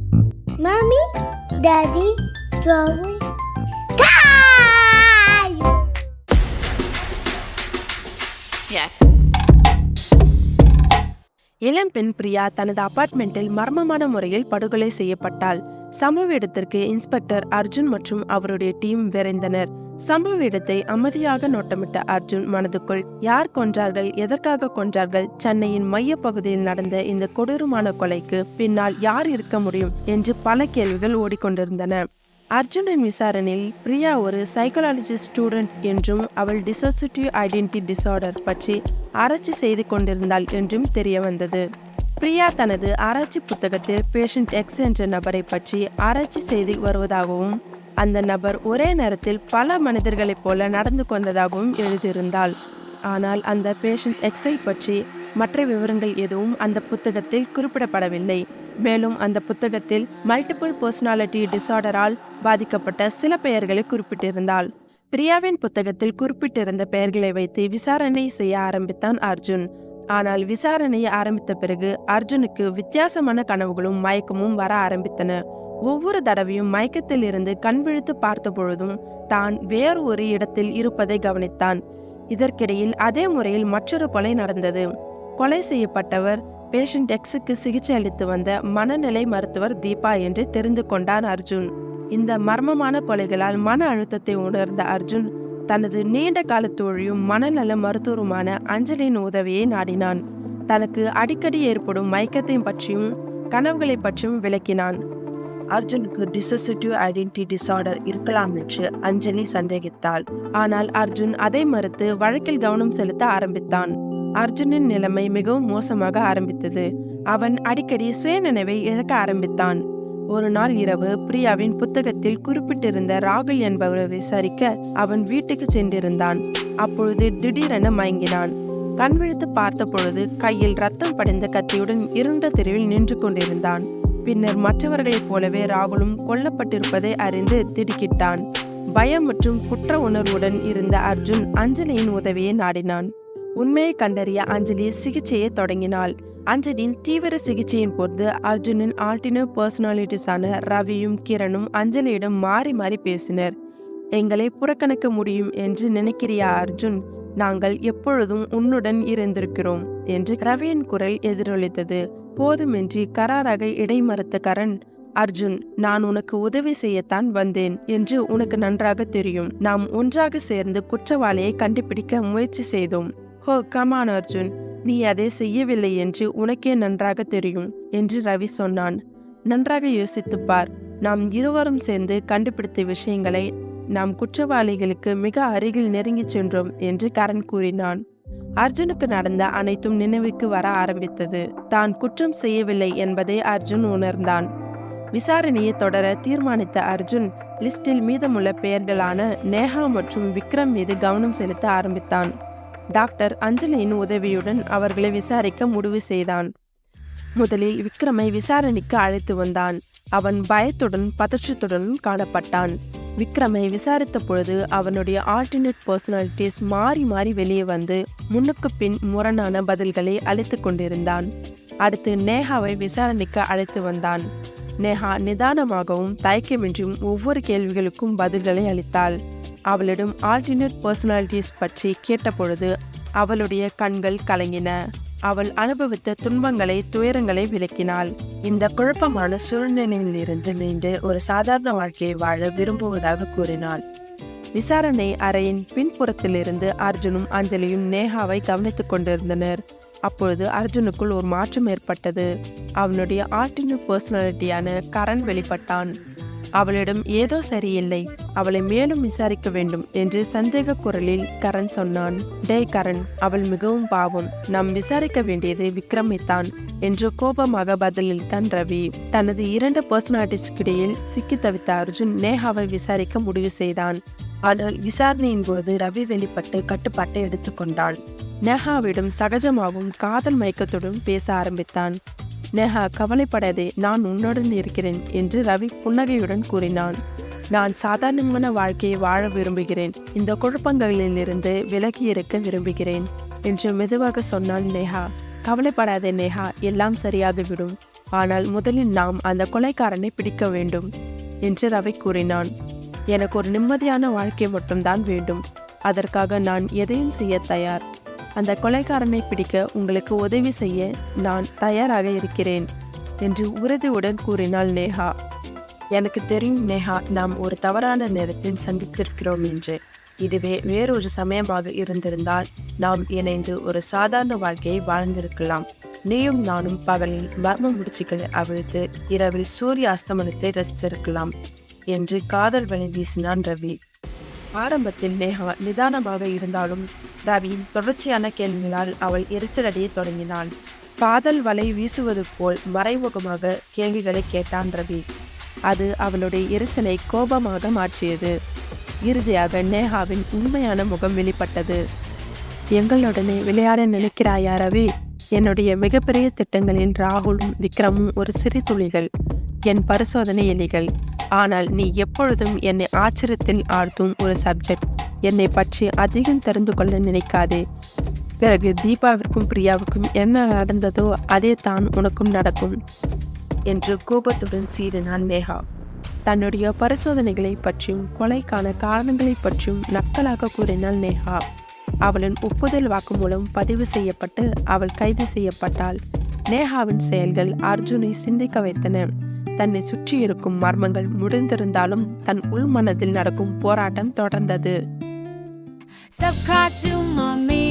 Mommy, Daddy, strawberry. Time! Yeah. இளம்பெண் பிரியா தனது அபார்ட்மெண்ட்டில் மர்மமான முறையில் படுகொலை செய்யப்பட்டாள். சம்பவ இடத்திற்கு இன்ஸ்பெக்டர் அர்ஜுன் மற்றும் அவருடைய டீம் விரைந்தனர். சம்பவ இடத்தை அமைதியாக நோட்டமிட்ட அர்ஜுன் மனதுக்குள், யார் கொன்றார்கள், எதற்காக கொன்றார்கள், சென்னையின் மைய பகுதியில் நடந்த இந்த கொடூரமான கொலைக்கு பின்னால் யார் இருக்க முடியும் என்று பல கேள்விகள் ஓடிக்கொண்டிருந்தன. அர்ஜுனின் விசாரணையில் பிரியா ஒரு சைக்காலஜி ஸ்டூடெண்ட் என்றும் அவள் டிசோசியேட்டிவ் ஐடென்டிட்டி டிசார்டர் பற்றி ஆராய்ச்சி செய்து கொண்டிருந்தாள் என்றும் தெரிய வந்தது. பிரியா தனது ஆராய்ச்சி புத்தகத்தில் பேஷண்ட் எக்ஸ் என்ற நபரை பற்றி ஆராய்ச்சி செய்து வருவதாகவும் அந்த நபர் ஒரே நேரத்தில் பல மனிதர்களைப் போல நடந்து கொண்டதாகவும் எழுதியிருந்தாள். ஆனால் அந்த பேஷண்ட் எக்ஸை பற்றி மற்ற விவரங்கள் எதுவும் அந்த புத்தகத்தில் குறிப்பிடப்படவில்லை. மேலும் அந்த புத்தகத்தில் மல்டிபிள் பர்சனாலிட்டி டிசார்டரால் பாதிக்கப்பட்ட சில பெயர்களை குறிப்பிட்டிருந்தாள். பிரியாவின் புத்தகத்தில் குறிப்பிட்டிருந்த பெயர்களை வைத்து விசாரணை செய்ய ஆரம்பித்தான் அர்ஜுன். ஆனால் விசாரணையை ஆரம்பித்த பிறகு அர்ஜுனுக்கு வித்தியாசமான கனவுகளும் மயக்கமும் வர ஆரம்பித்தன. ஒவ்வொரு தடவையும் மயக்கத்தில் இருந்து கண் விழித்து பார்த்த பொழுதும் தான் வேறு ஒரு இடத்தில் இருப்பதை கவனித்தான். இதற்கிடையில் அதே முறையில் மற்றொரு கொலை நடந்தது. கொலை செய்யப்பட்டவர் பேஷண்ட் எக்ஸுக்கு சிகிச்சை அளித்து வந்த மனநிலை மருத்துவர் தீபா என்று தெரிந்து கொண்டான் அர்ஜுன். இந்த மர்மமான கொலைகளால் மன அழுத்தத்தை உணர்ந்த அர்ஜுன் தனது நீண்ட கால தோழியும் மனநல மருத்துவருமான அஞ்சலியின் உதவியை நாடினான். தனக்கு அடிக்கடி ஏற்படும் மயக்கத்தை பற்றியும் கனவுகளை பற்றியும் விளக்கினான். அர்ஜுனுக்கு டிசோசியேட்டிவ் ஐடென்டிட்டி டிசார்டர் இருக்கலாம் என்று அஞ்சலி சந்தேகித்தாள். ஆனால் அர்ஜுன் அதை மறுத்து வழக்கில் கவனம் செலுத்த ஆரம்பித்தான். அர்ஜுனின் நிலைமை மிகவும் மோசமாக ஆரம்பித்தது. அவன் அடிக்கடி சுயநினைவை இழக்க ஆரம்பித்தான். ஒரு நாள் இரவு பிரியாவின் புத்தகத்தில் குறிப்பிட்டிருந்த ராகுல் என்பவரை விசாரிக்க அவன் வீட்டுக்கு சென்றிருந்தான். அப்பொழுது திடீரென மயங்கினான். கண் விழித்து பார்த்த பொழுது கையில் ரத்தம் படிந்த கத்தியுடன் இருண்ட தெருவில் நின்று கொண்டிருந்தான். பின்னர் மற்றவர்களைப் போலவே ராகுலும் கொல்லப்பட்டிருப்பதை அறிந்து திடுக்கிட்டான். பயம் மற்றும் குற்ற உணர்வுடன் இருந்த அர்ஜுன் அஞ்சலியின் உதவியை நாடினான். உண்மையை கண்டறிய அஞ்சலி சிகிச்சையை தொடங்கினாள். அஞ்சலியின் தீவிர சிகிச்சையின் போது அர்ஜுனின் ஆல்டர்னேட் பர்சனாலிட்டிஸான ரவியும் கிரணும் அஞ்சலியிடம் மாறி மாறி பேசினர். எங்களை புறக்கணிக்க முடியும் என்று நினைக்கிறியா அர்ஜுன்? நாங்கள் எப்பொழுதும் உன்னுடன் இருந்திருக்கிறோம் என்று ரவியின் குரல் எதிரொலித்தது. போதுமென்றி கராராக இடைமறுத்த கரண், அர்ஜுன், நான் உனக்கு உதவி செய்யத்தான் வந்தேன் என்று உனக்கு நன்றாக தெரியும். நாம் ஒன்றாக சேர்ந்து குற்றவாளியை கண்டுபிடிக்க முயற்சி செய்தோம். ஹோ கமான் அர்ஜுன், நீ அதை செய்யவில்லை என்று உனக்கே நன்றாக தெரியும் என்று ரவி சொன்னான். நன்றாக யோசித்துப் பார். நாம் இருவரும் சேர்ந்து கண்டுபிடித்த விஷயங்களை நாம் குற்றவாளிகளுக்கு மிக அருகில் நெருங்கி சென்றோம் என்று கரண் கூறினான். அர்ஜுனுக்கு நடந்த அனைத்தும் நினைவுக்கு வர ஆரம்பித்தது. தான் குற்றம் செய்யவில்லை என்பதை அர்ஜுன் உணர்ந்தான். விசாரணையை தொடர தீர்மானித்த அர்ஜுன் லிஸ்டில் மீதமுள்ள பெயர்களான நேஹா மற்றும் விக்ரம் மீது கவனம் செலுத்த ஆரம்பித்தான். டாக்டர் அஞ்சலியின் உதவியுடன் அவர்களை விசாரிக்க முடிவு செய்தான். முதலில் விக்ரமை விசாரணைக்கு அழைத்து வந்தான். அவன் பயத்துடன் பதற்றத்துடன் காணப்பட்டான். விக்ரமை விசாரித்த பொழுது அவனுடைய ஆல்டர்னேட் பர்சனாலிட்டிஸ் மாறி மாறி வெளியே வந்து முன்னுக்கு பின் முரணான பதில்களை அளித்து கொண்டிருந்தான். அடுத்து நேஹாவை விசாரணைக்கு அழைத்து வந்தான். நேஹா நிதானமாகவும் தயக்கமின்றியும் ஒவ்வொரு கேள்விகளுக்கும் பதில்களை அளித்தாள். அவளிடம் ஆல்டர்னேட் பர்சனாலிட்டிஸ் பற்றி கேட்டபொழுது அவளுடைய கண்கள் கலங்கின. அவள் அனுபவித்த துன்பங்களை, துயரங்களை விளக்கினாள். இந்த குழப்பமான சூழ்நிலையில் இருந்து மீண்டு ஒரு சாதாரண வாழ்க்கையை வாழ விரும்புவதாக கூறினாள். விசாரணை அறையின் பின்புறத்திலிருந்து அர்ஜுனும் அஞ்சலியும் நேஹாவை கவனித்துக் கொண்டிருந்தனர். அப்பொழுது அர்ஜுனுக்குள் ஒரு மாற்றம் ஏற்பட்டது. அவனுடைய ஆல்டர்னேட் பர்சனாலிட்டியான கரண் வெளிப்பட்டான். அவளிடம் ஏதோ சரியில்லை, அவளை மேலும் விசாரிக்க வேண்டும் என்று சந்தேக குரலில் கரண் சொன்னான். டேய் கரண், அவள் மிகவும் பாவம், நாம் விசாரிக்க வேண்டியது விக்ரமைத்தான் என்று கோபமாக பதிலளித்தான் ரவி. தனது இரண்டு பர்சனாலிட்டிஸ்கிடையில் சிக்கி தவித்த அர்ஜுன் நேஹாவை விசாரிக்க முடிவு செய்தான். ஆனால் விசாரணையின் போது ரவி வெளிப்பட்டு கட்டுப்பாட்டை எடுத்துக்கொண்டான். நேஹாவிடம் சகஜமாகவும் காதல் மயக்கத்துடன் பேச ஆரம்பித்தான். நேஹா, கவலைப்படாதே, நான் உன்னுடன் இருக்கிறேன் என்று ரவி புன்னகையுடன் கூறினான். நான் சாதாரணமான வாழ்க்கையை வாழ விரும்புகிறேன், இந்த குழப்பங்களிலிருந்து விலகி இருக்க விரும்புகிறேன் என்று மெதுவாக சொன்னாள் நேஹா. கவலைப்படாதே நேஹா, எல்லாம் சரியாகிவிடும். ஆனால் முதலில் நாம் அந்த கொலைக்காரனை பிடிக்க வேண்டும் என்று ரவி கூறினான். எனக்கு ஒரு நிம்மதியான வாழ்க்கை மட்டும்தான் வேண்டும். அதற்காக நான் எதையும் செய்ய தயார். அந்த கொலைக்காரனை பிடிக்க உங்களுக்கு உதவி செய்ய நான் தயாராக இருக்கிறேன் என்று உறுதியுடன் கூறினாள் நேஹா. எனக்கு தெரியும் நேஹா, நாம் ஒரு தவறான நேரத்தில் சந்தித்திருக்கிறோம் என்று. இதுவே வேறொரு சமயமாக இருந்திருந்தால் நாம் இணைந்து ஒரு சாதாரண வாழ்க்கையை வாழ்ந்திருக்கலாம். நீயும் நானும் பகலில் மர்ம முடிச்சுக்களை அவிழ்த்து இரவில் சூரிய அஸ்தமனத்தை ரசித்திருக்கலாம் என்று காதல் வலை வீசினான் ரவி. ஆரம்பத்தில் நேஹா நிதானமாக இருந்தாலும் ரவியின் தொடர்ச்சியான கேள்விகளால் அவள் எரிச்சலடைய தொடங்கினாள். காதல் வலை வீசுவது போல் மறைமுகமாக கேள்விகளை கேட்டான் ரவி. அது அவளுடைய எரிச்சலை கோபமாக மாற்றியது. இறுதியாக நேஹாவின் உண்மையான முகம் வெளிப்பட்டது. எங்களுடனே விளையாட நினைக்கிறாயா ரவி? என்னுடைய மிகப்பெரிய திட்டங்களில் ராகுலும் விக்ரமும் ஒரு சிறு துளிகள், என் பரிசோதனை எலிகள். ஆனால் நீ எப்பொழுதும் என்னை ஆச்சரியத்தில் ஆழ்த்தும் ஒரு சப்ஜெக்ட். என்னை பற்றி அதிகம் தெரிந்து கொள்ள நினைக்காதே. பிறகு தீபாவிற்கும் பிரியாவுக்கும் என்ன நடந்ததோ அதே தான் உனக்கும் நடக்கும் என்று கோபத்துடன் சீறினான் நேஹா. தன்னுடைய பரிசோதனைகளை பற்றியும் கொலைக்கான காரணங்களை பற்றியும் நக்கலாக கூறினாள் நேஹா. அவளின் ஒப்புதல் வாக்குமூலம் பதிவு செய்யப்பட்டு அவள் கைது செய்யப்பட்டாள். நேஹாவின் செயல்கள் அர்ஜுனை சிந்திக்க வைத்தன. தன்னை சுற்றி இருக்கும் மர்மங்கள் முடிந்திருந்தாலும் தன் உள் மனதில் நடக்கும் போராட்டம் தொடர்ந்தது. Subscribe to Mommy